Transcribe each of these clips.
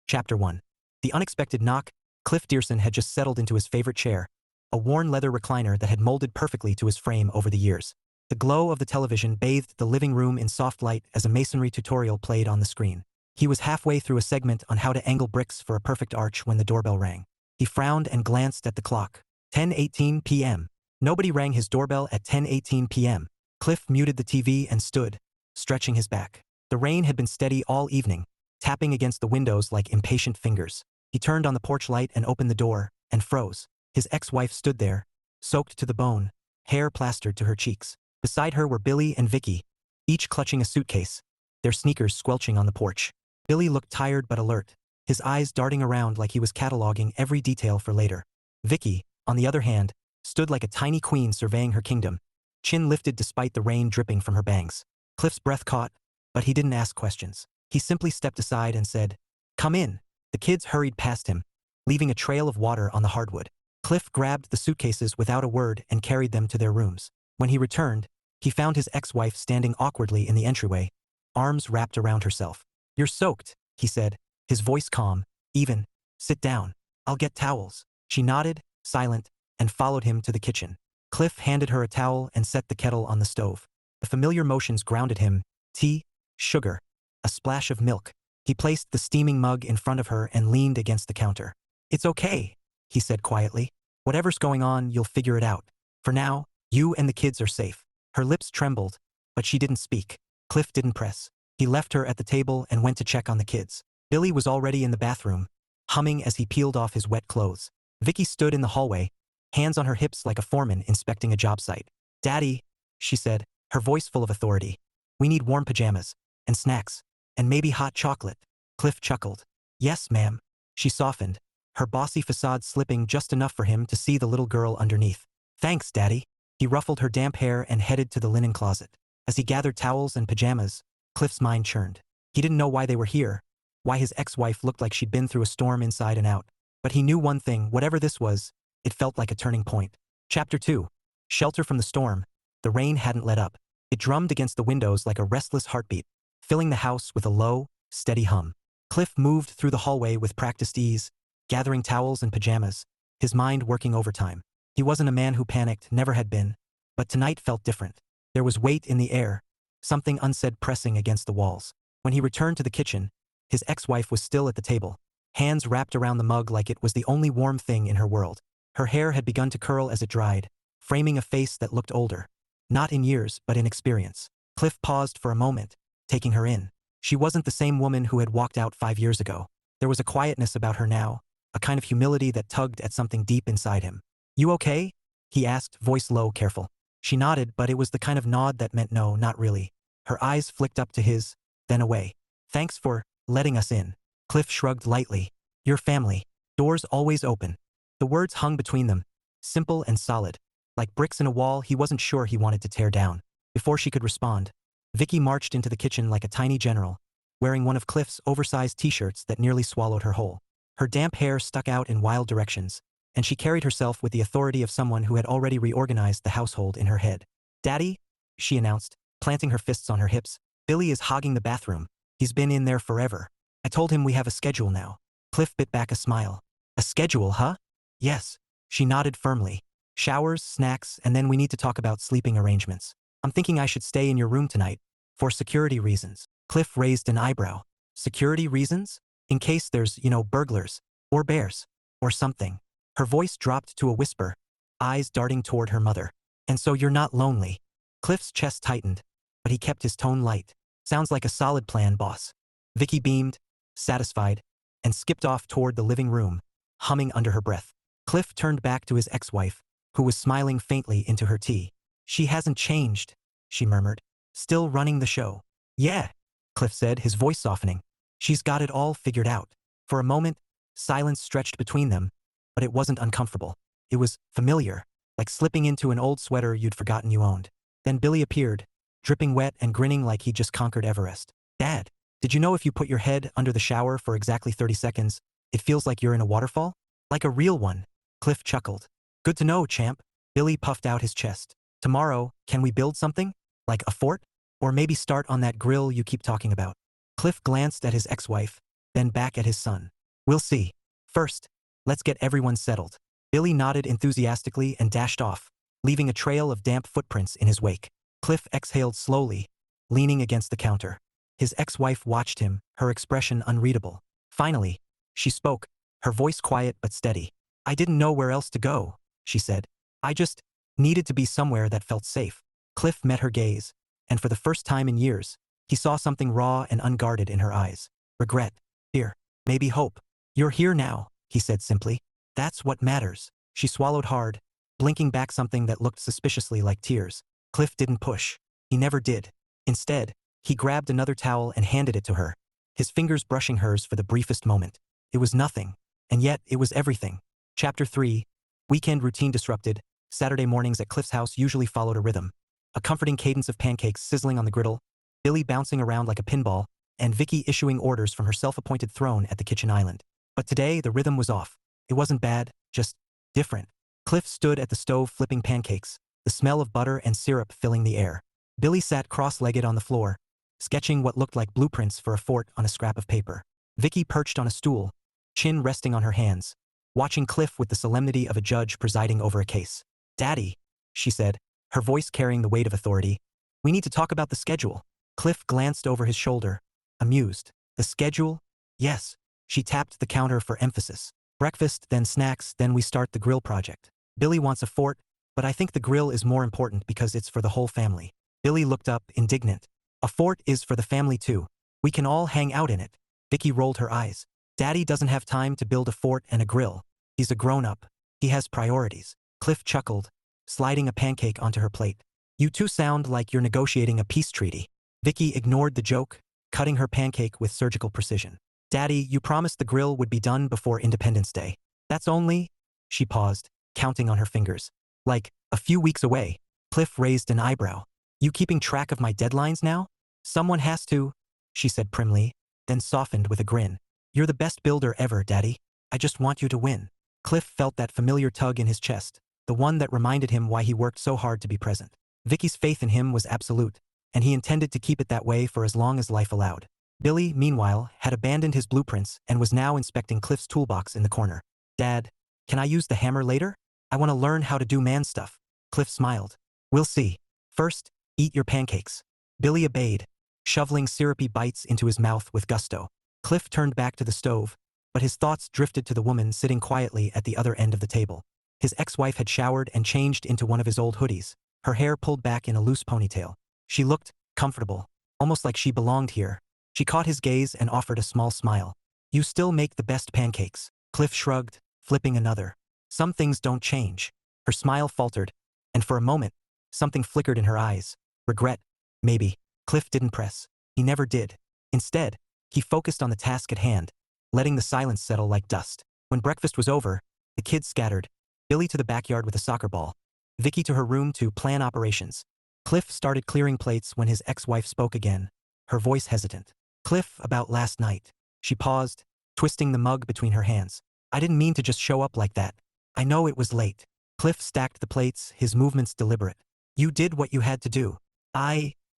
Chapter 1. The unexpected knock. Cliff Deerson had just settled into his favorite chair, a worn leather recliner that had molded perfectly to his frame over the years. The glow of the television bathed the living room in soft light as a masonry tutorial played on the screen. He was halfway through a segment on how to angle bricks for a perfect arch when the doorbell rang. He frowned and glanced at the clock. 10:18 p.m. Nobody rang his doorbell at 10:18 p.m. Cliff muted the TV and stood, stretching his back. The rain had been steady all evening, tapping against the windows like impatient fingers. He turned on the porch light and opened the door, and froze. His ex-wife stood there, soaked to the bone, hair plastered to her cheeks. Beside her were Billy and Vicky, each clutching a suitcase, their sneakers squelching on the porch. Billy looked tired but alert, his eyes darting around like he was cataloging every detail for later. Vicky, on the other hand, stood like a tiny queen surveying her kingdom, chin lifted despite the rain dripping from her bangs. Cliff's breath caught, but he didn't ask questions. He simply stepped aside and said, "Come in." The kids hurried past him, leaving a trail of water on the hardwood. Cliff grabbed the suitcases without a word and carried them to their rooms. When he returned, he found his ex-wife standing awkwardly in the entryway, arms wrapped around herself. "You're soaked," he said, his voice calm, even. "Sit down. I'll get towels." She nodded, silent, and followed him to the kitchen. Cliff handed her a towel and set the kettle on the stove. The familiar motions grounded him: tea, sugar, a splash of milk. He placed the steaming mug in front of her and leaned against the counter. "It's okay," he said quietly. "Whatever's going on, you'll figure it out. For now, you and the kids are safe." Her lips trembled, but she didn't speak. Cliff didn't press. He left her at the table and went to check on the kids. Billy was already in the bathroom, humming as he peeled off his wet clothes. Vicky stood in the hallway, hands on her hips like a foreman inspecting a job site. "Daddy," she said, her voice full of authority. "We need warm pajamas, and snacks, and maybe hot chocolate." Cliff chuckled. "Yes, ma'am." She softened, her bossy facade slipping just enough for him to see the little girl underneath. "Thanks, Daddy." He ruffled her damp hair and headed to the linen closet. As he gathered towels and pajamas, Cliff's mind churned. He didn't know why they were here, why his ex-wife looked like she'd been through a storm inside and out. But he knew one thing: whatever this was, it felt like a turning point. Chapter 2. Shelter from the storm. The rain hadn't let up. It drummed against the windows like a restless heartbeat, filling the house with a low, steady hum. Cliff moved through the hallway with practiced ease, gathering towels and pajamas, his mind working overtime. He wasn't a man who panicked, never had been. But tonight felt different. There was weight in the air, something unsaid pressing against the walls. When he returned to the kitchen, his ex-wife was still at the table, hands wrapped around the mug like it was the only warm thing in her world. Her hair had begun to curl as it dried, framing a face that looked older. Not in years, but in experience. Cliff paused for a moment, taking her in. She wasn't the same woman who had walked out 5 years ago. There was a quietness about her now, a kind of humility that tugged at something deep inside him. "You okay?" he asked, voice low, careful. She nodded, but it was the kind of nod that meant no, not really. Her eyes flicked up to his, then away. "Thanks for letting us in." Cliff shrugged lightly. "Your family. Doors always open." The words hung between them, simple and solid. Like bricks in a wall he wasn't sure he wanted to tear down. Before she could respond, Vicky marched into the kitchen like a tiny general, wearing one of Cliff's oversized t-shirts that nearly swallowed her whole. Her damp hair stuck out in wild directions, and she carried herself with the authority of someone who had already reorganized the household in her head. "Daddy," she announced, planting her fists on her hips, "Billy is hogging the bathroom. He's been in there forever. I told him we have a schedule now." Cliff bit back a smile. "A schedule, huh?" "Yes." She nodded firmly. "Showers, snacks, and then we need to talk about sleeping arrangements. I'm thinking I should stay in your room tonight, for security reasons." Cliff raised an eyebrow. "Security reasons? In case there's, burglars, or bears, or something." Her voice dropped to a whisper, eyes darting toward her mother. "And so you're not lonely." Cliff's chest tightened, but he kept his tone light. "Sounds like a solid plan, boss." Vicky beamed, satisfied, and skipped off toward the living room, humming under her breath. Cliff turned back to his ex-wife, who was smiling faintly into her tea. "She hasn't changed," she murmured. "Still running the show." "Yeah," Cliff said, his voice softening. "She's got it all figured out." For a moment, silence stretched between them, but it wasn't uncomfortable. It was familiar, like slipping into an old sweater you'd forgotten you owned. Then Billy appeared, dripping wet and grinning like he'd just conquered Everest. "Dad, did you know if you put your head under the shower for exactly 30 seconds, it feels like you're in a waterfall? Like a real one." Cliff chuckled. "Good to know, champ." Billy puffed out his chest. "Tomorrow, can we build something? Like a fort? Or maybe start on that grill you keep talking about?" Cliff glanced at his ex-wife, then back at his son. We'll see. First, let's get everyone settled. Billy nodded enthusiastically and dashed off, leaving a trail of damp footprints in his wake. Cliff exhaled slowly, leaning against the counter. His ex-wife watched him, her expression unreadable. Finally, she spoke, her voice quiet but steady. I didn't know where else to go, she said. I just needed to be somewhere that felt safe. Cliff met her gaze, and for the first time in years, he saw something raw and unguarded in her eyes. Regret, fear, maybe hope. You're here now, he said simply. That's what matters. She swallowed hard, blinking back something that looked suspiciously like tears. Cliff didn't push. He never did. Instead, he grabbed another towel and handed it to her, his fingers brushing hers for the briefest moment. It was nothing, and yet it was everything. Chapter 3. Weekend routine disrupted. Saturday mornings at Cliff's house usually followed a rhythm. A comforting cadence of pancakes sizzling on the griddle, Billy bouncing around like a pinball, and Vicky issuing orders from her self-appointed throne at the kitchen island. But today, the rhythm was off. It wasn't bad, just different. Cliff stood at the stove flipping pancakes, the smell of butter and syrup filling the air. Billy sat cross-legged on the floor, sketching what looked like blueprints for a fort on a scrap of paper. Vicky perched on a stool, chin resting on her hands, watching Cliff with the solemnity of a judge presiding over a case. Daddy, she said, her voice carrying the weight of authority. We need to talk about the schedule. Cliff glanced over his shoulder, amused. The schedule? Yes. She tapped the counter for emphasis. Breakfast, then snacks, then we start the grill project. Billy wants a fort, but I think the grill is more important because it's for the whole family. Billy looked up, indignant. A fort is for the family too. We can all hang out in it. Vicky rolled her eyes. Daddy doesn't have time to build a fort and a grill. He's a grown-up. He has priorities. Cliff chuckled, sliding a pancake onto her plate. You two sound like you're negotiating a peace treaty. Vicky ignored the joke, cutting her pancake with surgical precision. Daddy, you promised the grill would be done before Independence Day. That's only… She paused, counting on her fingers. Like, a few weeks away. Cliff raised an eyebrow. You keeping track of my deadlines now? Someone has to, she said primly, then softened with a grin. You're the best builder ever, Daddy. I just want you to win. Cliff felt that familiar tug in his chest, the one that reminded him why he worked so hard to be present. Vicky's faith in him was absolute, and he intended to keep it that way for as long as life allowed. Billy, meanwhile, had abandoned his blueprints and was now inspecting Cliff's toolbox in the corner. Dad, can I use the hammer later? I want to learn how to do man stuff. Cliff smiled. We'll see. First, eat your pancakes. Billy obeyed, shoveling syrupy bites into his mouth with gusto. Cliff turned back to the stove, but his thoughts drifted to the woman sitting quietly at the other end of the table. His ex-wife had showered and changed into one of his old hoodies, her hair pulled back in a loose ponytail. She looked comfortable, almost like she belonged here. She caught his gaze and offered a small smile. You still make the best pancakes. Cliff shrugged, flipping another. Some things don't change. Her smile faltered, and for a moment, something flickered in her eyes. Regret, maybe. Cliff didn't press. He never did. Instead, he focused on the task at hand, letting the silence settle like dust. When breakfast was over, the kids scattered. Billy to the backyard with a soccer ball, Vicky to her room to plan operations. Cliff started clearing plates when his ex-wife spoke again, her voice hesitant. Cliff, about last night. She paused, twisting the mug between her hands. I didn't mean to just show up like that. I know it was late. Cliff stacked the plates, his movements deliberate. You did what you had to do.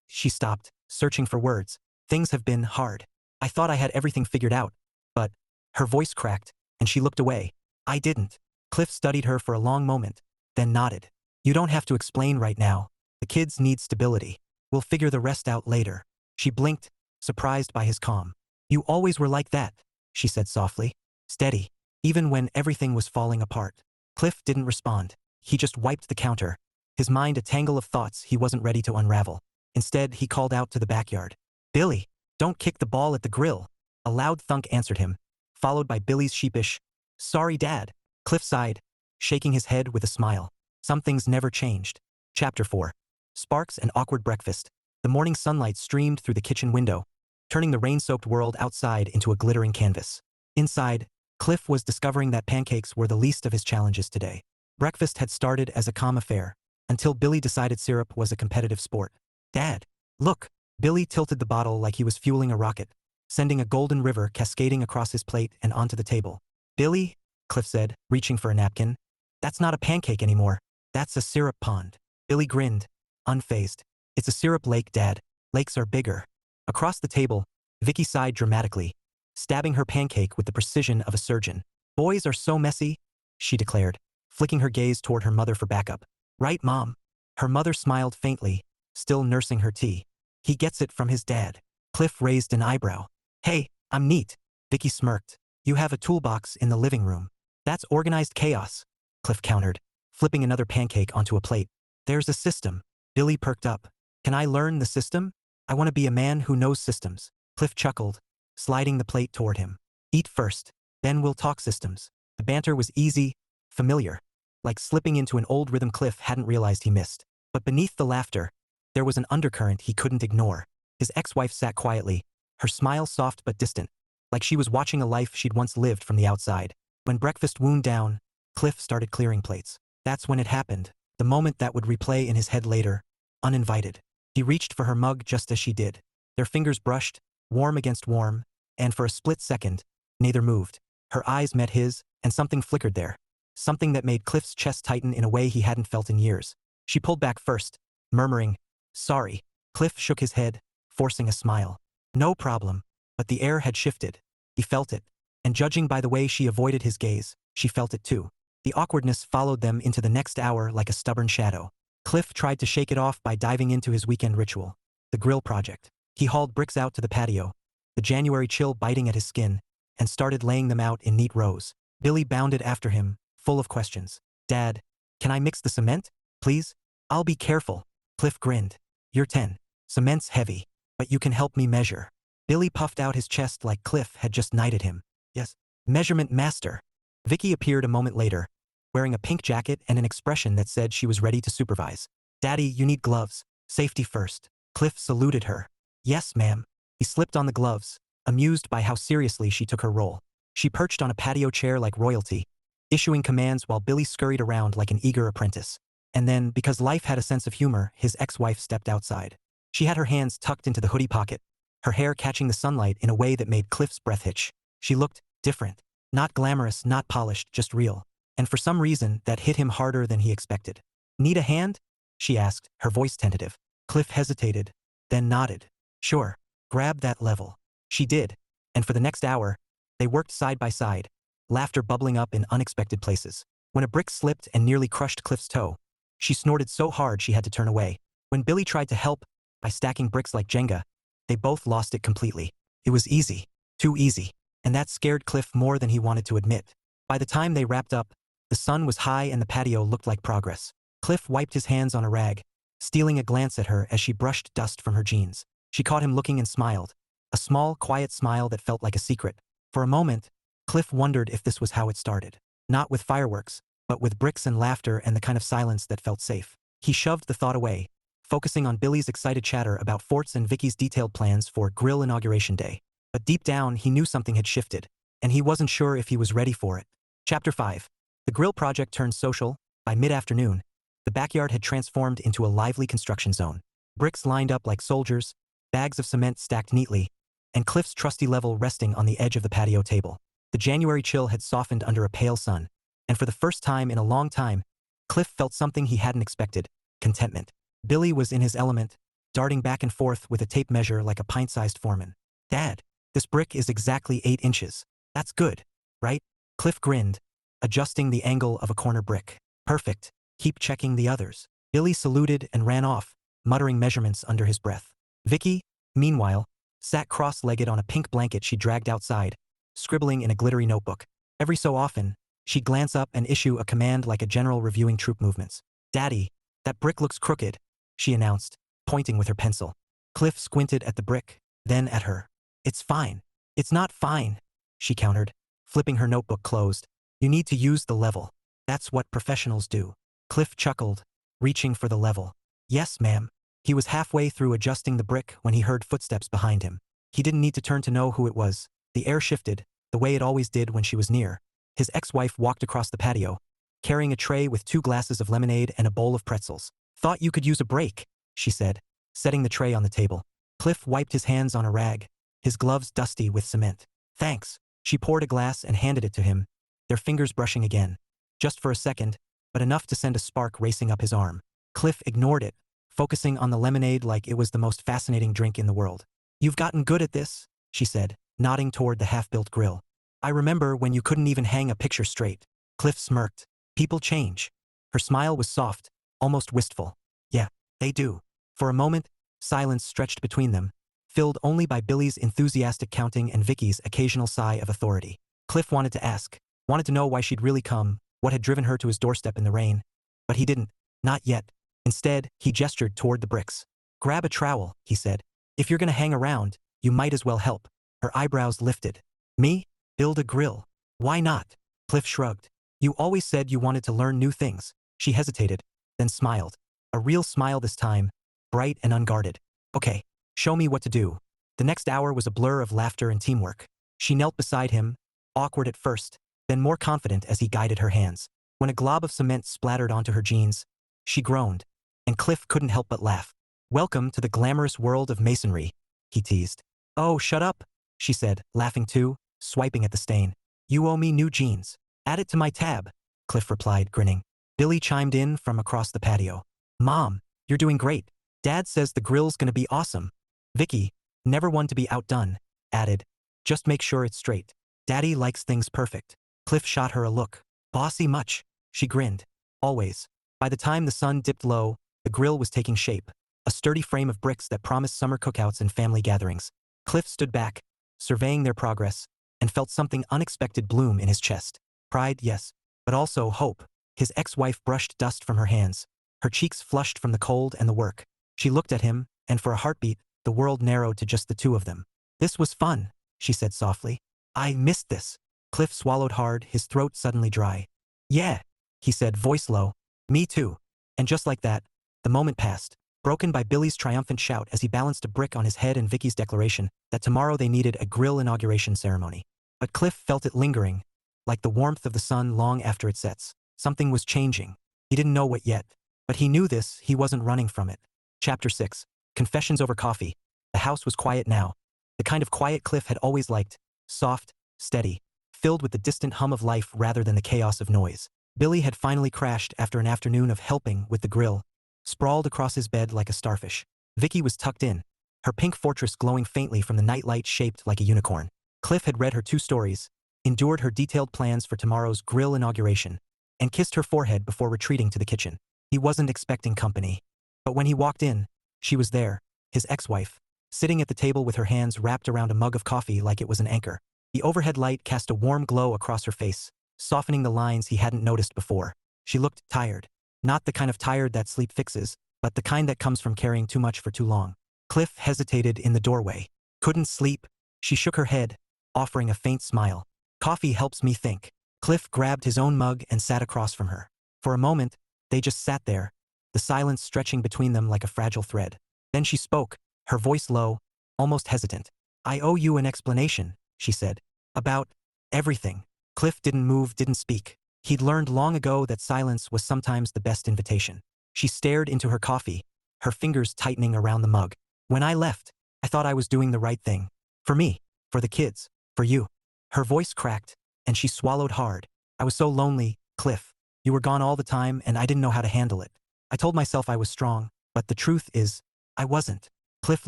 She stopped, searching for words. Things have been hard. I thought I had everything figured out, but… Her voice cracked, and she looked away. I didn't. Cliff studied her for a long moment, then nodded. You don't have to explain right now. The kids need stability. We'll figure the rest out later. She blinked, surprised by his calm. You always were like that, she said softly. Steady, even when everything was falling apart. Cliff didn't respond. He just wiped the counter, his mind a tangle of thoughts he wasn't ready to unravel. Instead, he called out to the backyard. Billy, don't kick the ball at the grill. A loud thunk answered him, followed by Billy's sheepish, sorry, Dad. Cliff sighed, shaking his head with a smile. Some things never changed. Chapter 4. Sparks and awkward breakfast. The morning sunlight streamed through the kitchen window, turning the rain-soaked world outside into a glittering canvas. Inside, Cliff was discovering that pancakes were the least of his challenges today. Breakfast had started as a calm affair, until Billy decided syrup was a competitive sport. Dad, look! Billy tilted the bottle like he was fueling a rocket, sending a golden river cascading across his plate and onto the table. Billy, Cliff said, reaching for a napkin. That's not a pancake anymore. That's a syrup pond. Billy grinned, unfazed. It's a syrup lake, Dad. Lakes are bigger. Across the table, Vicky sighed dramatically, stabbing her pancake with the precision of a surgeon. "Boys are so messy," she declared, flicking her gaze toward her mother for backup. "Right, Mom?" Her mother smiled faintly, still nursing her tea. "He gets it from his dad." Cliff raised an eyebrow. "Hey, I'm neat," Vicky smirked. "You have a toolbox in the living room." "That's organized chaos," Cliff countered, flipping another pancake onto a plate. "There's a system." Billy perked up. "Can I learn the system? I want to be a man who knows systems." Cliff chuckled, sliding the plate toward him. "Eat first, then we'll talk systems." The banter was easy, familiar, like slipping into an old rhythm Cliff hadn't realized he missed. But beneath the laughter, there was an undercurrent he couldn't ignore. His ex-wife sat quietly, her smile soft but distant, like she was watching a life she'd once lived from the outside. When breakfast wound down, Cliff started clearing plates. That's when it happened, the moment that would replay in his head later, uninvited. He reached for her mug just as she did. Their fingers brushed, warm against warm, and for a split second, neither moved. Her eyes met his, and something flickered there. Something that made Cliff's chest tighten in a way he hadn't felt in years. She pulled back first, murmuring, "Sorry." Cliff shook his head, forcing a smile. "No problem." But the air had shifted. He felt it. And judging by the way she avoided his gaze, she felt it too. The awkwardness followed them into the next hour like a stubborn shadow. Cliff tried to shake it off by diving into his weekend ritual, the grill project. He hauled bricks out to the patio, the January chill biting at his skin, and started laying them out in neat rows. Billy bounded after him, full of questions. "Dad, can I mix the cement, please?" "I'll be careful." Cliff grinned. "You're 10. Cement's heavy, but you can help me measure." Billy puffed out his chest like Cliff had just knighted him. "Yes, measurement master." Vicky appeared a moment later, wearing a pink jacket and an expression that said she was ready to supervise. "Daddy, you need gloves. Safety first." Cliff saluted her. "Yes, ma'am." He slipped on the gloves, amused by how seriously she took her role. She perched on a patio chair like royalty, issuing commands while Billy scurried around like an eager apprentice. And then, because life had a sense of humor, his ex-wife stepped outside. She had her hands tucked into the hoodie pocket, her hair catching the sunlight in a way that made Cliff's breath hitch. She looked different. Not glamorous, not polished, just real. And for some reason, that hit him harder than he expected. "Need a hand?" she asked, her voice tentative. Cliff hesitated, then nodded. "Sure. Grab that level." She did. And for the next hour, they worked side by side, laughter bubbling up in unexpected places. When a brick slipped and nearly crushed Cliff's toe, she snorted so hard she had to turn away. When Billy tried to help by stacking bricks like Jenga, they both lost it completely. It was easy. Too easy. And that scared Cliff more than he wanted to admit. By the time they wrapped up, the sun was high and the patio looked like progress. Cliff wiped his hands on a rag, stealing a glance at her as she brushed dust from her jeans. She caught him looking and smiled. A small, quiet smile that felt like a secret. For a moment, Cliff wondered if this was how it started. Not with fireworks, but with bricks and laughter and the kind of silence that felt safe. He shoved the thought away, focusing on Billy's excited chatter about Fort's and Vicky's detailed plans for grill inauguration day. But deep down, he knew something had shifted, and he wasn't sure if he was ready for it. Chapter 5. The grill project turned social. By mid-afternoon, the backyard had transformed into a lively construction zone. Bricks lined up like soldiers, bags of cement stacked neatly, and Cliff's trusty level resting on the edge of the patio table. The January chill had softened under a pale sun, and for the first time in a long time, Cliff felt something he hadn't expected: contentment. Billy was in his element, darting back and forth with a tape measure like a pint-sized foreman. "Dad, this brick is exactly 8 inches. That's good, right?" Cliff grinned, adjusting the angle of a corner brick. "Perfect. Keep checking the others." Billy saluted and ran off, muttering measurements under his breath. Vicky, meanwhile, sat cross-legged on a pink blanket she dragged outside, scribbling in a glittery notebook. Every so often, she'd glance up and issue a command like a general reviewing troop movements. "Daddy, that brick looks crooked," she announced, pointing with her pencil. Cliff squinted at the brick, then at her. "It's fine." "It's not fine," she countered, flipping her notebook closed. "You need to use the level. That's what professionals do." Cliff chuckled, reaching for the level. "Yes, ma'am." He was halfway through adjusting the brick when he heard footsteps behind him. He didn't need to turn to know who it was. The air shifted, the way it always did when she was near. His ex-wife walked across the patio, carrying a tray with 2 glasses of lemonade and a bowl of pretzels. "Thought you could use a break," she said, setting the tray on the table. Cliff wiped his hands on a rag, his gloves dusty with cement. "Thanks." She poured a glass and handed it to him, their fingers brushing again. Just for a second, but enough to send a spark racing up his arm. Cliff ignored it, focusing on the lemonade like it was the most fascinating drink in the world. "You've gotten good at this," she said, nodding toward the half-built grill. I remember when you couldn't even hang a picture straight. Cliff smirked. People change. Her smile was soft, almost wistful. Yeah, they do. For a moment, silence stretched between them, filled only by Billy's enthusiastic counting and Vicky's occasional sigh of authority. Cliff wanted to ask, wanted to know why she'd really come, what had driven her to his doorstep in the rain. But he didn't. Not yet. Instead, he gestured toward the bricks. Grab a trowel, he said. If you're gonna hang around, you might as well help. Her eyebrows lifted. Me? Build a grill. Why not? Cliff shrugged. You always said you wanted to learn new things. She hesitated, then smiled. A real smile this time, bright and unguarded. Okay, show me what to do. The next hour was a blur of laughter and teamwork. She knelt beside him, awkward at first, then more confident as he guided her hands. When a glob of cement splattered onto her jeans, she groaned, and Cliff couldn't help but laugh. Welcome to the glamorous world of masonry, he teased. Oh, shut up, she said, laughing too, swiping at the stain. You owe me new jeans. Add it to my tab, Cliff replied, grinning. Billy chimed in from across the patio. Mom, you're doing great. Dad says the grill's gonna be awesome. Vicky, never one to be outdone, added. Just make sure it's straight. Daddy likes things perfect. Cliff shot her a look. Bossy much? She grinned. Always. By the time the sun dipped low, the grill was taking shape. A sturdy frame of bricks that promised summer cookouts and family gatherings. Cliff stood back, surveying their progress, and felt something unexpected bloom in his chest. Pride, yes, but also hope. His ex-wife brushed dust from her hands. Her cheeks flushed from the cold and the work. She looked at him, and for a heartbeat, the world narrowed to just the two of them. This was fun, she said softly. I missed this. Cliff swallowed hard, his throat suddenly dry. Yeah, he said, voice low. Me too. And just like that, the moment passed, broken by Billy's triumphant shout as he balanced a brick on his head and Vicky's declaration that tomorrow they needed a grill inauguration ceremony. But Cliff felt it lingering, like the warmth of the sun long after it sets. Something was changing. He didn't know what yet, but he knew this, he wasn't running from it. Chapter 6. Confessions over coffee. The house was quiet now. The kind of quiet Cliff had always liked. Soft, steady, filled with the distant hum of life rather than the chaos of noise. Billy had finally crashed after an afternoon of helping with the grill, sprawled across his bed like a starfish. Vicky was tucked in, her pink fortress glowing faintly from the nightlight shaped like a unicorn. Cliff had read her 2 stories, endured her detailed plans for tomorrow's grill inauguration, and kissed her forehead before retreating to the kitchen. He wasn't expecting company. But when he walked in, she was there, his ex-wife, sitting at the table with her hands wrapped around a mug of coffee like it was an anchor. The overhead light cast a warm glow across her face, softening the lines he hadn't noticed before. She looked tired. Not the kind of tired that sleep fixes, but the kind that comes from carrying too much for too long. Cliff hesitated in the doorway. Couldn't sleep. She shook her head, offering a faint smile. Coffee helps me think. Cliff grabbed his own mug and sat across from her. For a moment, they just sat there, the silence stretching between them like a fragile thread. Then she spoke, her voice low, almost hesitant. I owe you an explanation, she said. About everything. Cliff didn't move, didn't speak. He'd learned long ago that silence was sometimes the best invitation. She stared into her coffee, her fingers tightening around the mug. When I left, I thought I was doing the right thing. For me, for the kids, for you. Her voice cracked, and she swallowed hard. I was so lonely, Cliff. You were gone all the time, and I didn't know how to handle it. I told myself I was strong, but the truth is, I wasn't. Cliff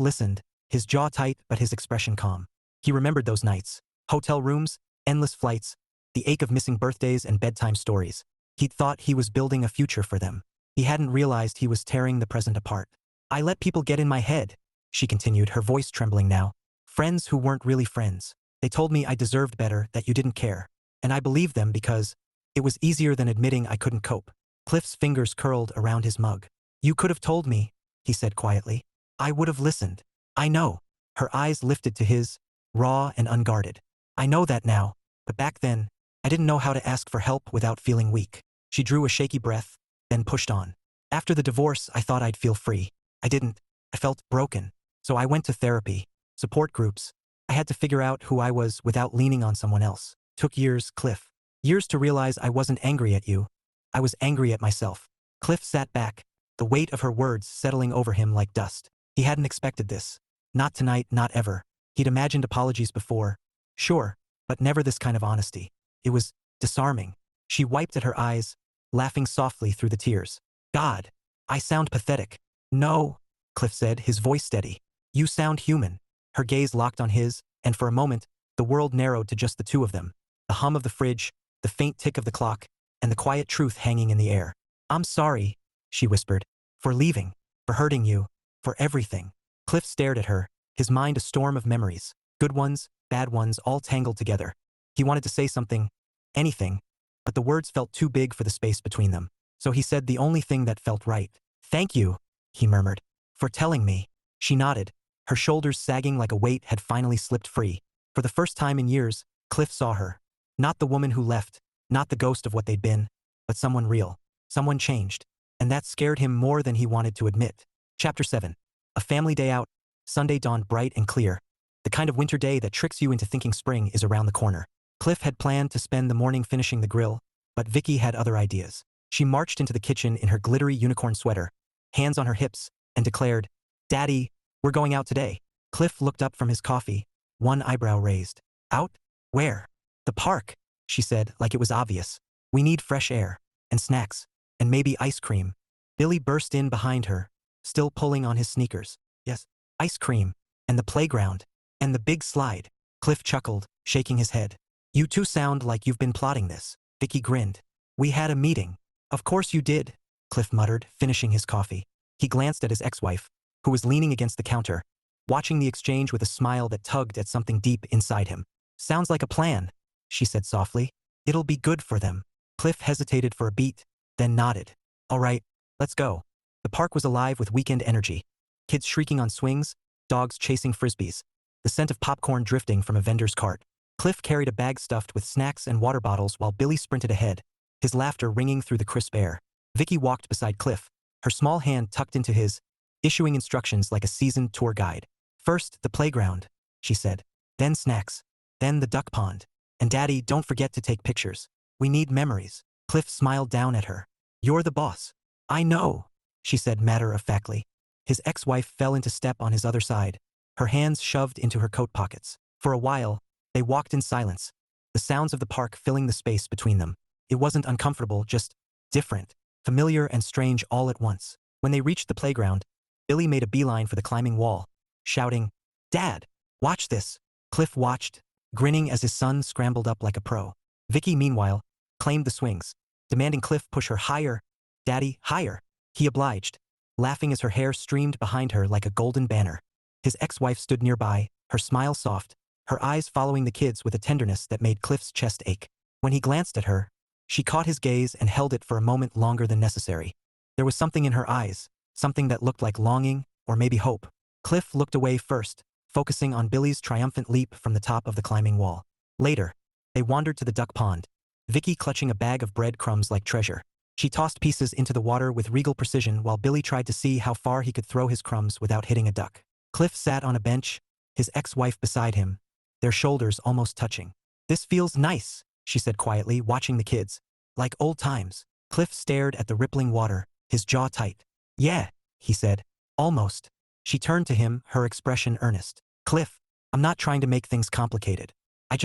listened, his jaw tight but his expression calm. He remembered those nights. Hotel rooms, endless flights, the ache of missing birthdays and bedtime stories. He'd thought he was building a future for them. He hadn't realized he was tearing the present apart. I let people get in my head, she continued, her voice trembling now. Friends who weren't really friends. They told me I deserved better, that you didn't care. And I believed them because it was easier than admitting I couldn't cope. Cliff's fingers curled around his mug. You could have told me, he said quietly. I would have listened. I know. Her eyes lifted to his, raw and unguarded. I know that now, but back then, I didn't know how to ask for help without feeling weak. She drew a shaky breath, then pushed on. After the divorce, I thought I'd feel free. I didn't. I felt broken. So I went to therapy, support groups. I had to figure out who I was without leaning on someone else. Took years, Cliff. Years to realize I wasn't angry at you. I was angry at myself. Cliff sat back, the weight of her words settling over him like dust. He hadn't expected this. Not tonight, not ever. He'd imagined apologies before. Sure, but never this kind of honesty. It was disarming. She wiped at her eyes, laughing softly through the tears. God, I sound pathetic. No, Cliff said, his voice steady. You sound human. Her gaze locked on his, and for a moment, The world narrowed to just the two of them. The hum of the fridge, the faint tick of the clock, and the quiet truth hanging in the air. "I'm sorry," she whispered, "for leaving, for hurting you, for everything." Cliff stared at her, his mind a storm of memories. Good ones, bad ones, all tangled together. He wanted to say something, anything, but the words felt too big for the space between them. So he said the only thing that felt right. "Thank you," he murmured, "for telling me." She nodded, her shoulders sagging like a weight had finally slipped free. For the first time in years, Cliff saw her. Not the woman who left, not the ghost of what they'd been, but someone real, someone changed. And that scared him more than he wanted to admit. Chapter 7. A family day out. Sunday dawned bright and clear. The kind of winter day that tricks you into thinking spring is around the corner. Cliff had planned to spend the morning finishing the grill, but Vicky had other ideas. She marched into the kitchen in her glittery unicorn sweater, hands on her hips, and declared, "Daddy, we're going out today." Cliff looked up from his coffee, one eyebrow raised. "Out? Where?" "The park," she said, like it was obvious. "We need fresh air, and snacks, and maybe ice cream." Billy burst in behind her, still pulling on his sneakers. "Yes, ice cream, and the playground, and the big slide." Cliff chuckled, shaking his head. "You two sound like you've been plotting this." Vicky grinned. "We had a meeting." "Of course you did," Cliff muttered, finishing his coffee. He glanced at his ex-wife, who was leaning against the counter, watching the exchange with a smile that tugged at something deep inside him. "Sounds like a plan," she said softly. "It'll be good for them." Cliff hesitated for a beat, then nodded. "All right, let's go." The park was alive with weekend energy. Kids shrieking on swings, dogs chasing frisbees, the scent of popcorn drifting from a vendor's cart. Cliff carried a bag stuffed with snacks and water bottles while Billy sprinted ahead, his laughter ringing through the crisp air. Vicky walked beside Cliff, her small hand tucked into his, issuing instructions like a seasoned tour guide. "First, the playground," she said. "Then snacks. Then the duck pond. And Daddy, don't forget to take pictures. We need memories." Cliff smiled down at her. "You're the boss." "I know," she said matter-of-factly. His ex-wife fell into step on his other side, her hands shoved into her coat pockets. For a while, they walked in silence, the sounds of the park filling the space between them. It wasn't uncomfortable, just different, familiar and strange all at once. When they reached the playground, Billy made a beeline for the climbing wall, shouting, "Dad, watch this." Cliff watched, grinning as his son scrambled up like a pro. Vicky, meanwhile, claimed the swings, demanding Cliff push her higher. "Daddy, higher." He obliged, laughing as her hair streamed behind her like a golden banner. His ex-wife stood nearby, her smile soft, her eyes following the kids with a tenderness that made Cliff's chest ache. When he glanced at her, she caught his gaze and held it for a moment longer than necessary. There was something in her eyes, something that looked like longing, or maybe hope. Cliff looked away first, focusing on Billy's triumphant leap from the top of the climbing wall. Later, they wandered to the duck pond, Vicky clutching a bag of breadcrumbs like treasure. She tossed pieces into the water with regal precision while Billy tried to see how far he could throw his crumbs without hitting a duck. Cliff sat on a bench, his ex-wife beside him, their shoulders almost touching. "This feels nice," she said quietly, watching the kids. "Like old times." Cliff stared at the rippling water, his jaw tight. "Yeah," he said. "Almost." She turned to him, her expression earnest. "Cliff, I'm not trying to make things complicated. I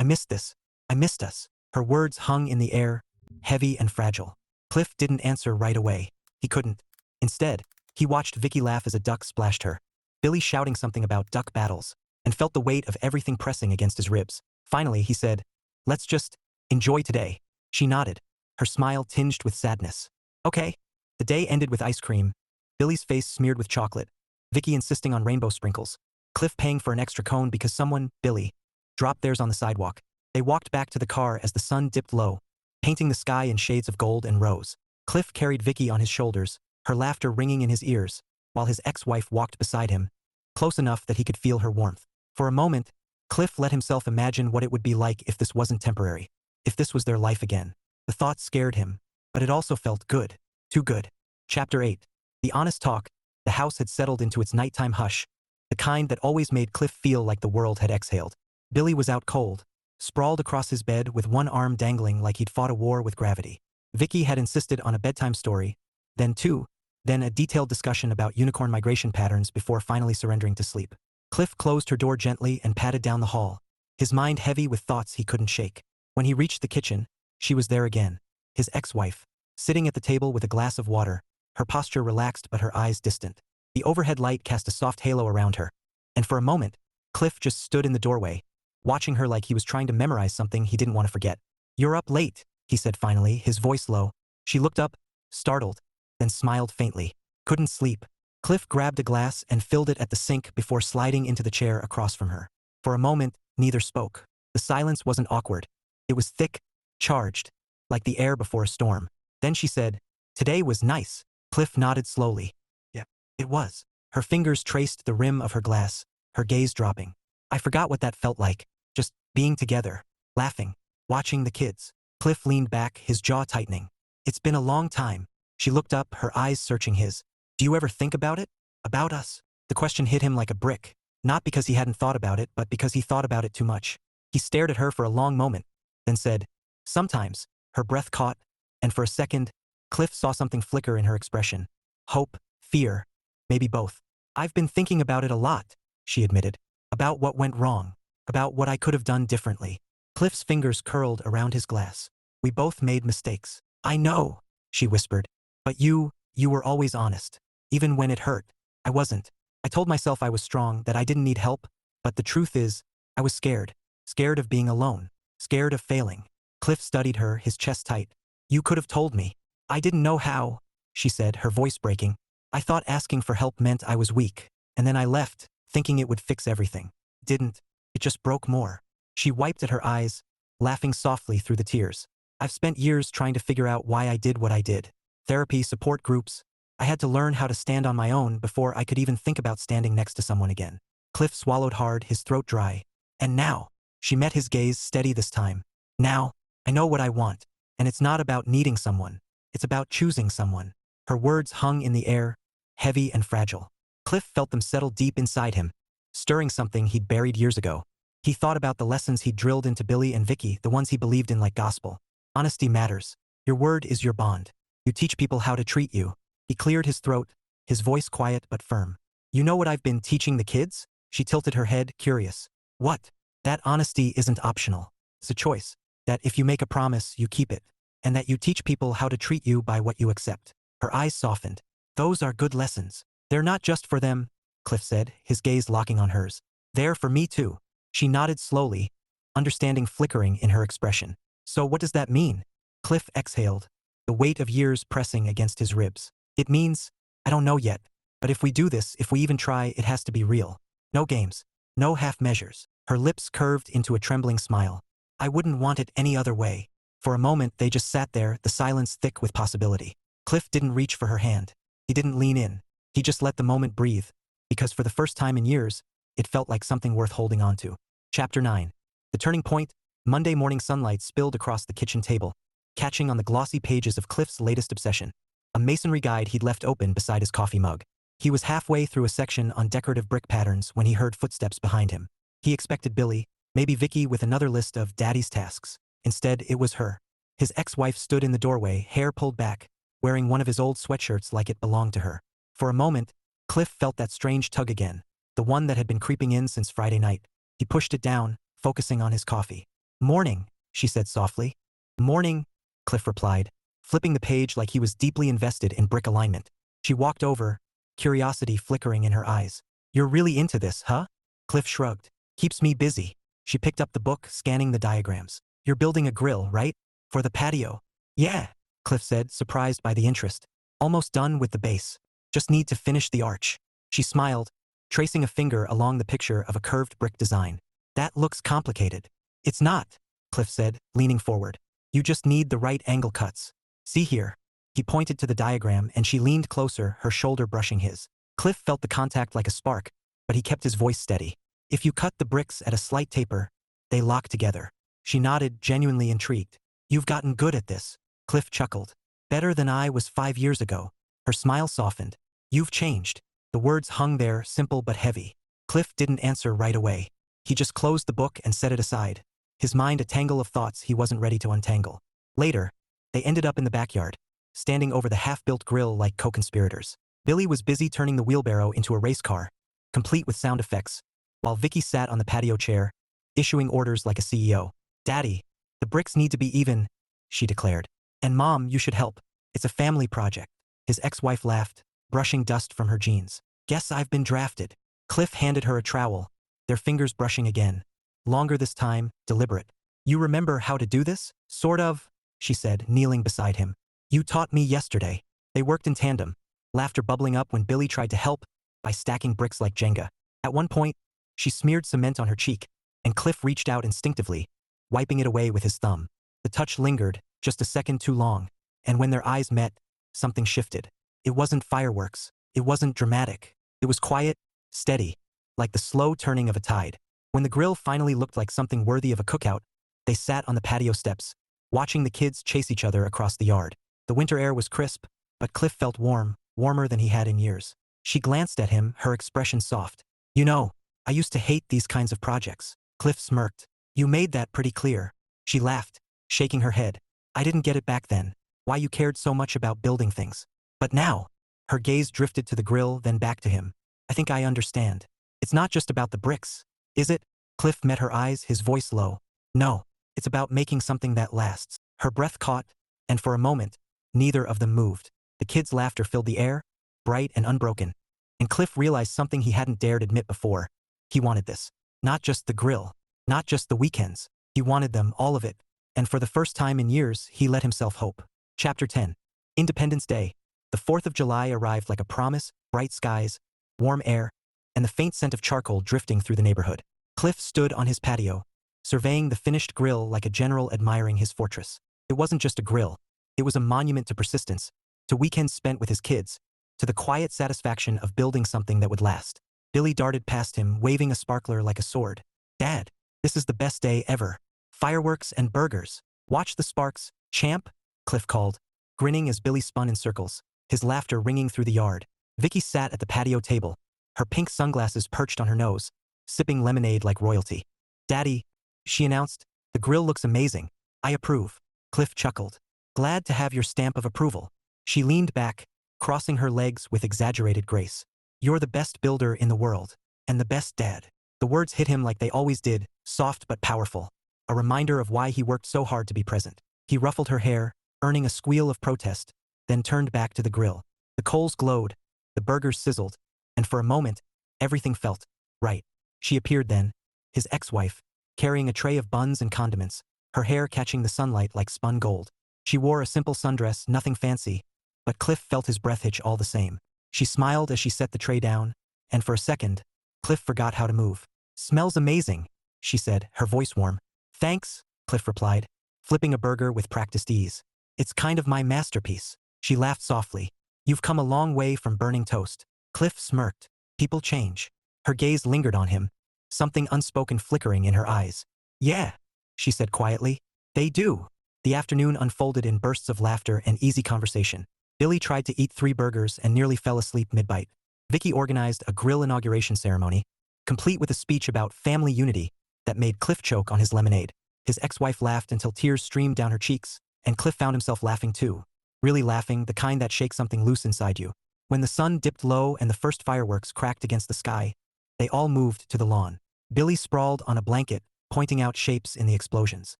missed this. I missed us." Her words hung in the air, heavy and fragile. Cliff didn't answer right away. He couldn't. Instead, he watched Vicky laugh as a duck splashed her, Billy shouting something about duck battles, and felt the weight of everything pressing against his ribs. Finally, he said, "Let's just enjoy today." She nodded, her smile tinged with sadness. "Okay." The day ended with ice cream, Billy's face smeared with chocolate, Vicky insisting on rainbow sprinkles, Cliff paying for an extra cone because someone, Billy, dropped theirs on the sidewalk. They walked back to the car as the sun dipped low, painting the sky in shades of gold and rose. Cliff carried Vicky on his shoulders, her laughter ringing in his ears, while his ex-wife walked beside him, close enough that he could feel her warmth. For a moment, Cliff let himself imagine what it would be like if this wasn't temporary, if this was their life again. The thought scared him, but it also felt good. Too good. Chapter 8. The honest talk. The house had settled into its nighttime hush, the kind that always made Cliff feel like the world had exhaled. Billy was out cold, sprawled across his bed with one arm dangling like he'd fought a war with gravity. Vicky had insisted on a bedtime story, then a detailed discussion about unicorn migration patterns before finally surrendering to sleep. Cliff closed her door gently and padded down the hall, his mind heavy with thoughts he couldn't shake. When he reached the kitchen, she was there again, his ex-wife, sitting at the table with a glass of water, her posture relaxed but her eyes distant. The overhead light cast a soft halo around her, and for a moment, Cliff just stood in the doorway, watching her like he was trying to memorize something he didn't want to forget. "You're up late," he said finally, his voice low. She looked up, startled, then smiled faintly. "Couldn't sleep." Cliff grabbed a glass and filled it at the sink before sliding into the chair across from her. For a moment, neither spoke. The silence wasn't awkward. It was thick, charged, like the air before a storm. Then she said, "Today was nice." Cliff nodded slowly. "Yeah, it was." Her fingers traced the rim of her glass, her gaze dropping. "I forgot what that felt like. Just being together, laughing, watching the kids." Cliff leaned back, his jaw tightening. "It's been a long time." She looked up, her eyes searching his. "Do you ever think about it? About us?" The question hit him like a brick, not because he hadn't thought about it, but because he thought about it too much. He stared at her for a long moment, then said, "Sometimes." Her breath caught, and for a second, Cliff saw something flicker in her expression. Hope, fear, maybe both. "I've been thinking about it a lot," she admitted. "About what went wrong. About what I could have done differently." Cliff's fingers curled around his glass. "We both made mistakes." "I know," she whispered. "But you were always honest. Even when it hurt." "I wasn't. I told myself I was strong, that I didn't need help, but the truth is, I was scared. Scared of being alone. Scared of failing." Cliff studied her, his chest tight. "You could have told me." "I didn't know how," she said, her voice breaking. "I thought asking for help meant I was weak. And then I left, thinking it would fix everything. Didn't. It just broke more." She wiped at her eyes, laughing softly through the tears. "I've spent years trying to figure out why I did what I did. Therapy, support groups. I had to learn how to stand on my own before I could even think about standing next to someone again." Cliff swallowed hard, his throat dry. "And now," she met his gaze, steady this time. "Now, I know what I want. And it's not about needing someone. It's about choosing someone." Her words hung in the air, heavy and fragile. Cliff felt them settle deep inside him, stirring something he'd buried years ago. He thought about the lessons he'd drilled into Billy and Vicky, the ones he believed in like gospel. Honesty matters. Your word is your bond. You teach people how to treat you. He cleared his throat, his voice quiet but firm. "You know what I've been teaching the kids?" She tilted her head, curious. "What?" "That honesty isn't optional. It's a choice. That if you make a promise, you keep it. And that you teach people how to treat you by what you accept." Her eyes softened. "Those are good lessons. They're not just for them," Cliff said, his gaze locking on hers. "They're for me too." She nodded slowly, understanding flickering in her expression. "So what does that mean?" Cliff exhaled, the weight of years pressing against his ribs. "It means, I don't know yet. But if we do this, if we even try, it has to be real. No games. No half measures." Her lips curved into a trembling smile. "I wouldn't want it any other way." For a moment, they just sat there, the silence thick with possibility. Cliff didn't reach for her hand. He didn't lean in. He just let the moment breathe, because for the first time in years, it felt like something worth holding on to. Chapter 9. The turning point. Monday morning sunlight spilled across the kitchen table, catching on the glossy pages of Cliff's latest obsession, a masonry guide he'd left open beside his coffee mug. He was halfway through a section on decorative brick patterns when he heard footsteps behind him. He expected Billy, maybe Vicky with another list of daddy's tasks. Instead, it was her. His ex-wife stood in the doorway, hair pulled back, wearing one of his old sweatshirts like it belonged to her. For a moment, Cliff felt that strange tug again, the one that had been creeping in since Friday night. He pushed it down, focusing on his coffee. "Morning," she said softly. "Morning," Cliff replied, flipping the page like he was deeply invested in brick alignment. She walked over, curiosity flickering in her eyes. "You're really into this, huh?" Cliff shrugged. "Keeps me busy." She picked up the book, scanning the diagrams. "You're building a grill, right? For the patio?" "Yeah," Cliff said, surprised by the interest. "Almost done with the base. Just need to finish the arch." She smiled, tracing a finger along the picture of a curved brick design. "That looks complicated." "It's not," Cliff said, leaning forward. "You just need the right angle cuts. See here." He pointed to the diagram and she leaned closer, her shoulder brushing his. Cliff felt the contact like a spark, but he kept his voice steady. "If you cut the bricks at a slight taper, they lock together." She nodded, genuinely intrigued. "You've gotten good at this." Cliff chuckled. "Better than I was 5 years ago." Her smile softened. "You've changed." The words hung there, simple but heavy. Cliff didn't answer right away. He just closed the book and set it aside, his mind a tangle of thoughts he wasn't ready to untangle. Later, they ended up in the backyard, standing over the half-built grill like co-conspirators. Billy was busy turning the wheelbarrow into a race car, complete with sound effects, while Vicky sat on the patio chair, issuing orders like a CEO. "Daddy, the bricks need to be even," she declared. "And Mom, you should help. It's a family project." His ex-wife laughed, brushing dust from her jeans. "Guess I've been drafted." Cliff handed her a trowel, their fingers brushing again. longer this time, deliberate. You remember how to do this? Sort of, she said, kneeling beside him. You taught me yesterday. They worked in tandem, laughter bubbling up when Billy tried to help by stacking bricks like Jenga. At one point, she smeared cement on her cheek, and Cliff reached out instinctively, wiping it away with his thumb. The touch lingered, just a second too long, and when their eyes met, something shifted. It wasn't fireworks. It wasn't dramatic. It was quiet, steady, like the slow turning of a tide. When the grill finally looked like something worthy of a cookout, they sat on the patio steps, watching the kids chase each other across the yard. The winter air was crisp, but Cliff felt warm, warmer than he had in years. She glanced at him, her expression soft. You know, I used to hate these kinds of projects. Cliff smirked. You made that pretty clear. She laughed, shaking her head. I didn't get it back then, why you cared so much about building things. But now, her gaze drifted to the grill, then back to him. I think I understand. It's not just about the bricks, is it? Cliff met her eyes, his voice low. No, it's about making something that lasts. Her breath caught, and for a moment, neither of them moved. The kids' laughter filled the air, bright and unbroken. And Cliff realized something he hadn't dared admit before. He wanted this. Not just the grill. Not just the weekends. He wanted them, all of it. And for the first time in years, he let himself hope. Chapter 10. Independence Day. The 4th of July arrived like a promise, bright skies, warm air, and the faint scent of charcoal drifting through the neighborhood. Cliff stood on his patio, surveying the finished grill like a general admiring his fortress. It wasn't just a grill. It was a monument to persistence, to weekends spent with his kids, to the quiet satisfaction of building something that would last. Billy darted past him, waving a sparkler like a sword. Dad, this is the best day ever. Fireworks and burgers. Watch the sparks, champ, Cliff called, grinning as Billy spun in circles, his laughter ringing through the yard. Vicky sat at the patio table, her pink sunglasses perched on her nose, sipping lemonade like royalty. Daddy, she announced, the grill looks amazing. I approve. Cliff chuckled. Glad to have your stamp of approval. She leaned back, crossing her legs with exaggerated grace. You're the best builder in the world, and the best dad. The words hit him like they always did, soft but powerful. A reminder of why he worked so hard to be present. He ruffled her hair, earning a squeal of protest, then turned back to the grill. The coals glowed, the burgers sizzled, and for a moment, everything felt right. She appeared then, his ex-wife, carrying a tray of buns and condiments, her hair catching the sunlight like spun gold. She wore a simple sundress, nothing fancy, but Cliff felt his breath hitch all the same. She smiled as she set the tray down, and for a second, Cliff forgot how to move. Smells amazing, she said, her voice warm. Thanks, Cliff replied, flipping a burger with practiced ease. It's kind of my masterpiece. She laughed softly. You've come a long way from burning toast. Cliff smirked. People change. Her gaze lingered on him, something unspoken flickering in her eyes. Yeah, she said quietly. They do. The afternoon unfolded in bursts of laughter and easy conversation. Billy tried to eat 3 burgers and nearly fell asleep mid-bite. Vicky organized a grill inauguration ceremony, complete with a speech about family unity that made Cliff choke on his lemonade. His ex-wife laughed until tears streamed down her cheeks, and Cliff found himself laughing too. Really laughing, the kind that shakes something loose inside you. When the sun dipped low and the first fireworks cracked against the sky, they all moved to the lawn. Billy sprawled on a blanket, pointing out shapes in the explosions.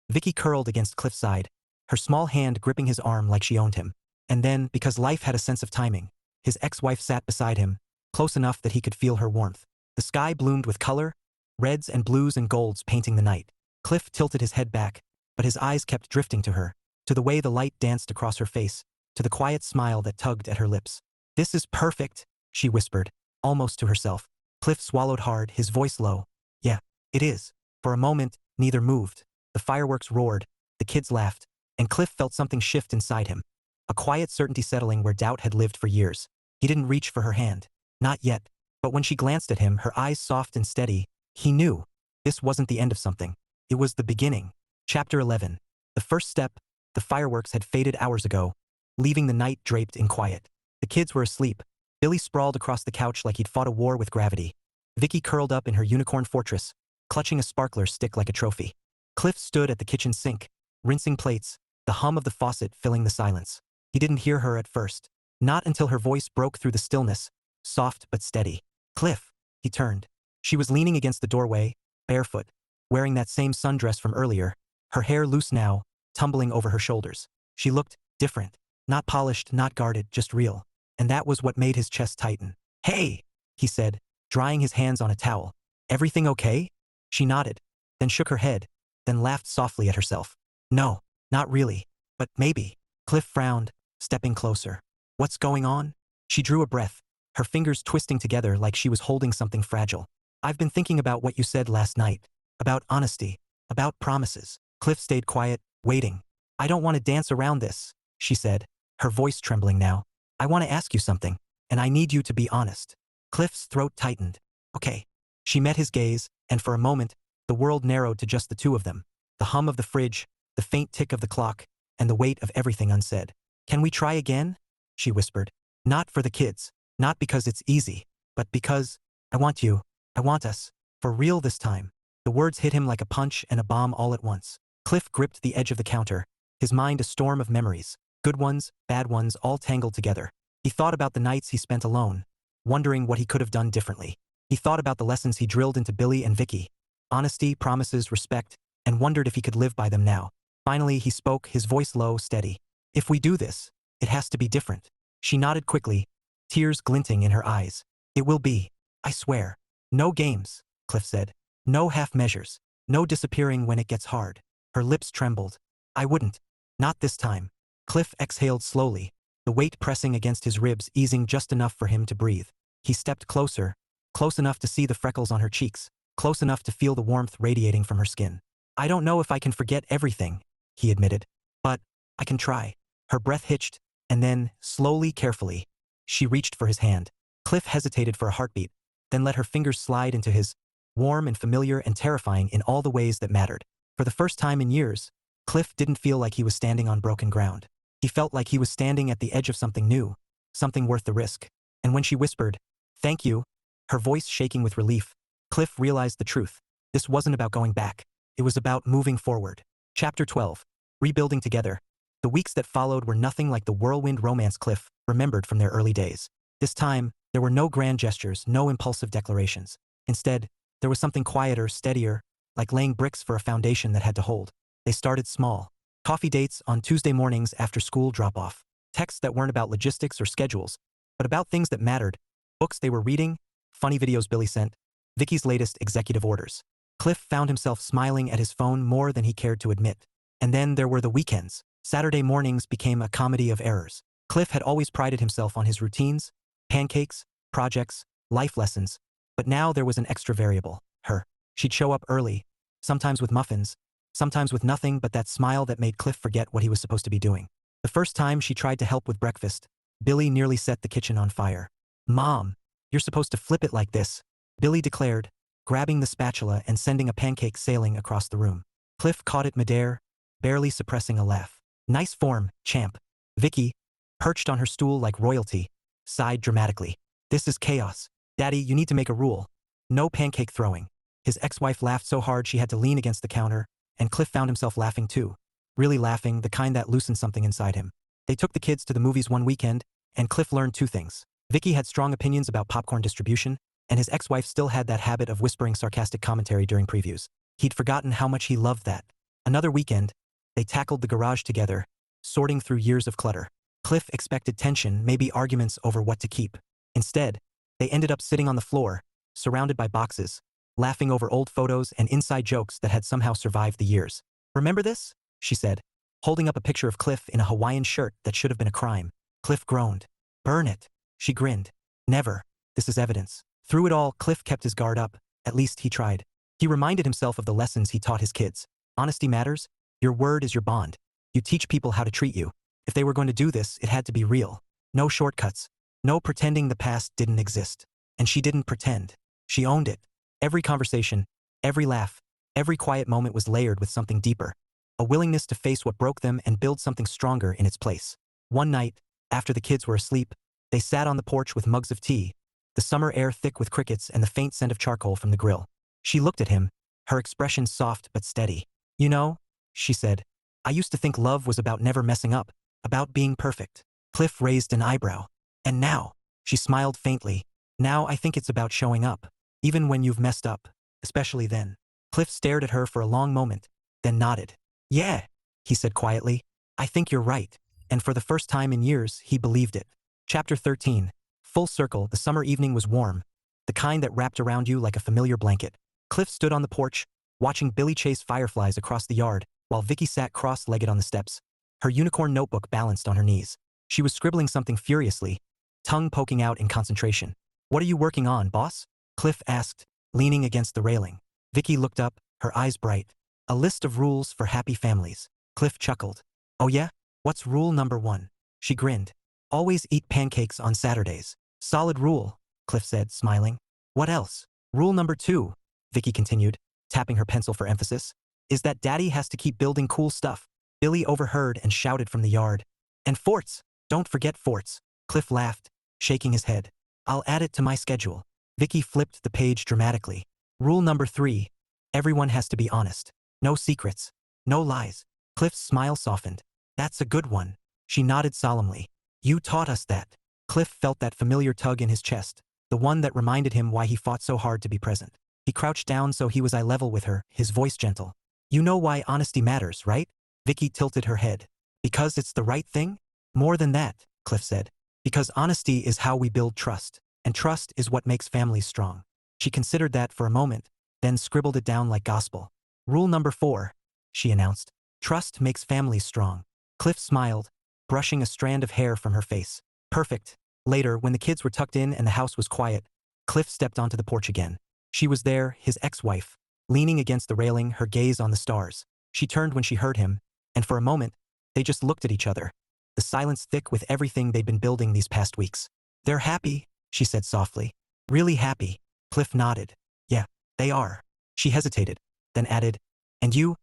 Vicky curled against Cliff's side, her small hand gripping his arm like she owned him. And then, because life had a sense of timing, his ex-wife sat beside him, close enough that he could feel her warmth. The sky bloomed with color, reds and blues and golds painting the night. Cliff tilted his head back, but his eyes kept drifting to her, to the way the light danced across her face, to the quiet smile that tugged at her lips. This is perfect, she whispered, almost to herself. Cliff swallowed hard, his voice low. Yeah, it is. For a moment, neither moved. The fireworks roared, the kids laughed, and Cliff felt something shift inside him. A quiet certainty settling where doubt had lived for years. He didn't reach for her hand. Not yet. But when she glanced at him, her eyes soft and steady, he knew. This wasn't the end of something. It was the beginning. Chapter 11. The first step. The fireworks had faded hours ago, leaving the night draped in quiet. The kids were asleep. Billy sprawled across the couch like he'd fought a war with gravity. Vicky curled up in her unicorn fortress, clutching a sparkler stick like a trophy. Cliff stood at the kitchen sink, rinsing plates, the hum of the faucet filling the silence. He didn't hear her at first. Not until her voice broke through the stillness, soft but steady. Cliff, he turned. She was leaning against the doorway, barefoot, wearing that same sundress from earlier, her hair loose now, tumbling over her shoulders. She looked different. Not polished, not guarded, just real. And that was what made his chest tighten. Hey, he said, drying his hands on a towel. Everything okay? She nodded. then shook her head, then laughed softly at herself. No, not really. But maybe. Cliff frowned, stepping closer. What's going on? She drew a breath, her fingers twisting together like she was holding something fragile. I've been thinking about what you said last night. About honesty. About promises. Cliff stayed quiet, waiting. I don't want to dance around this, she said, her voice trembling now. I want to ask you something, and I need you to be honest. Cliff's throat tightened. Okay. She met his gaze, and for a moment, the world narrowed to just the two of them. The hum of the fridge, the faint tick of the clock, and the weight of everything unsaid. Can we try again? She whispered. Not for the kids, not because it's easy, but because I want you, I want us, for real this time. The words hit him like a punch and a bomb all at once. Cliff gripped the edge of the counter, his mind a storm of memories, good ones, bad ones, all tangled together. He thought about the nights he spent alone, wondering what he could have done differently. He thought about the lessons he drilled into Billy and Vicky, honesty, promises, respect, and wondered if he could live by them now. Finally, he spoke, his voice low, steady. If we do this, it has to be different. She nodded quickly, tears glinting in her eyes. It will be, I swear. No games, Cliff said. No half measures. No disappearing when it gets hard. Her lips trembled. I wouldn't. Not this time. Cliff exhaled slowly, the weight pressing against his ribs easing just enough for him to breathe. He stepped closer, close enough to see the freckles on her cheeks, close enough to feel the warmth radiating from her skin. I don't know if I can forget everything, he admitted. But I can try. Her breath hitched, and then, slowly, carefully, she reached for his hand. Cliff hesitated for a heartbeat, then let her fingers slide into his, warm and familiar and terrifying in all the ways that mattered. For the first time in years, Cliff didn't feel like he was standing on broken ground. He felt like he was standing at the edge of something new, something worth the risk. And when she whispered, "Thank you," her voice shaking with relief, Cliff realized the truth. This wasn't about going back. It was about moving forward. Chapter 12. Rebuilding together. The weeks that followed were nothing like the whirlwind romance Cliff remembered from their early days. This time, there were no grand gestures, no impulsive declarations. Instead, there was something quieter, steadier, like laying bricks for a foundation that had to hold. They started small. Coffee dates on Tuesday mornings after school drop-off. Texts that weren't about logistics or schedules, but about things that mattered. Books they were reading, funny videos Billy sent, Vicky's latest executive orders. Cliff found himself smiling at his phone more than he cared to admit. And then there were the weekends. Saturday mornings became a comedy of errors. Cliff had always prided himself on his routines, pancakes, projects, life lessons. But now there was an extra variable, her. She'd show up early, sometimes with muffins, sometimes with nothing but that smile that made Cliff forget what he was supposed to be doing. The first time she tried to help with breakfast, Billy nearly set the kitchen on fire. "Mom, you're supposed to flip it like this," Billy declared, grabbing the spatula and sending a pancake sailing across the room. Cliff caught it midair, barely suppressing a laugh. "Nice form, champ." Vicky, perched on her stool like royalty, sighed dramatically. "This is chaos. Daddy, you need to make a rule. No pancake throwing." His ex-wife laughed so hard she had to lean against the counter, and Cliff found himself laughing too. Really laughing, the kind that loosened something inside him. They took the kids to the movies one weekend, and Cliff learned two things. Vicky had strong opinions about popcorn distribution, and his ex-wife still had that habit of whispering sarcastic commentary during previews. He'd forgotten how much he loved that. Another weekend, they tackled the garage together, sorting through years of clutter. Cliff expected tension, maybe arguments over what to keep. Instead, they ended up sitting on the floor, surrounded by boxes, laughing over old photos and inside jokes that had somehow survived the years. "Remember this?" she said, holding up a picture of Cliff in a Hawaiian shirt that should have been a crime. Cliff groaned. "Burn it." She grinned. "Never. This is evidence." Through it all, Cliff kept his guard up. At least he tried. He reminded himself of the lessons he taught his kids. Honesty matters. Your word is your bond. You teach people how to treat you. If they were going to do this, it had to be real. No shortcuts. No pretending the past didn't exist. And she didn't pretend. She owned it. Every conversation, every laugh, every quiet moment was layered with something deeper. A willingness to face what broke them and build something stronger in its place. One night, after the kids were asleep, they sat on the porch with mugs of tea, the summer air thick with crickets and the faint scent of charcoal from the grill. She looked at him, her expression soft but steady. "You know," she said, "I used to think love was about never messing up, about being perfect." Cliff raised an eyebrow. "And now," she smiled faintly, "now I think it's about showing up, even when you've messed up, especially then." Cliff stared at her for a long moment, then nodded. "Yeah," he said quietly, "I think you're right." And for the first time in years, he believed it. Chapter 13. Full circle, the summer evening was warm, the kind that wrapped around you like a familiar blanket. Cliff stood on the porch, watching Billy chase fireflies across the yard while Vicky sat cross-legged on the steps, her unicorn notebook balanced on her knees. She was scribbling something furiously, tongue poking out in concentration. "What are you working on, boss?" Cliff asked, leaning against the railing. Vicky looked up, her eyes bright. "A list of rules for happy families." Cliff chuckled. "Oh yeah? What's rule number 1? She grinned. "Always eat pancakes on Saturdays." "Solid rule," Cliff said, smiling. "What else?" "Rule number 2, Vicky continued, tapping her pencil for emphasis, "is that Daddy has to keep building cool stuff." Billy overheard and shouted from the yard. "And forts! Don't forget forts." Cliff laughed, shaking his head. "I'll add it to my schedule." Vicky flipped the page dramatically. "Rule number 3, everyone has to be honest. No secrets. No lies." Cliff's smile softened. "That's a good one." She nodded solemnly. "You taught us that." Cliff felt that familiar tug in his chest, the one that reminded him why he fought so hard to be present. He crouched down so he was eye level with her, his voice gentle. "You know why honesty matters, right?" Vicky tilted her head. "Because it's the right thing?" "More than that," Cliff said. "Because honesty is how we build trust, and trust is what makes families strong." She considered that for a moment, then scribbled it down like gospel. "Rule number 4, she announced. "Trust makes families strong." Cliff smiled, brushing a strand of hair from her face. "Perfect." Later, when the kids were tucked in and the house was quiet, Cliff stepped onto the porch again. She was there, his ex-wife, leaning against the railing, her gaze on the stars. She turned when she heard him, and for a moment, they just looked at each other, the silence thick with everything they'd been building these past weeks. "They're happy," she said softly. "Really happy." Cliff nodded. "Yeah, they are." She hesitated, then added, "And you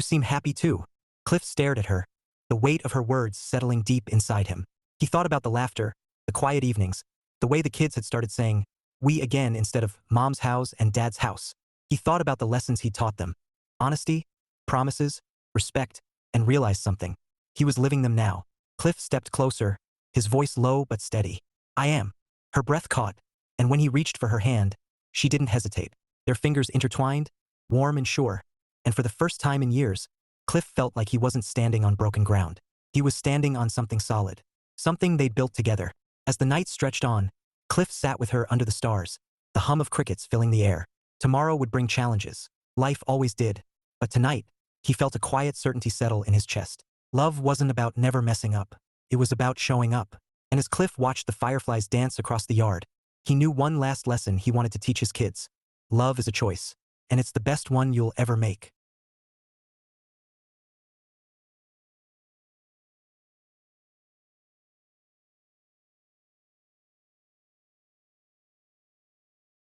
seem happy too." Cliff stared at her, the weight of her words settling deep inside him. He thought about the laughter, the quiet evenings, the way the kids had started saying, "we" again instead of "mom's house" and "dad's house." He thought about the lessons he taught them. Honesty, promises, respect, and realized something. He was living them now. Cliff stepped closer, his voice low but steady. "I am." Her breath caught, and when he reached for her hand, she didn't hesitate. Their fingers intertwined, warm and sure, and for the first time in years, Cliff felt like he wasn't standing on broken ground. He was standing on something solid, something they'd built together. As the night stretched on, Cliff sat with her under the stars, the hum of crickets filling the air. Tomorrow would bring challenges. Life always did. But tonight, he felt a quiet certainty settle in his chest. Love wasn't about never messing up. It was about showing up. And as Cliff watched the fireflies dance across the yard, he knew one last lesson he wanted to teach his kids. Love is a choice, and it's the best one you'll ever make.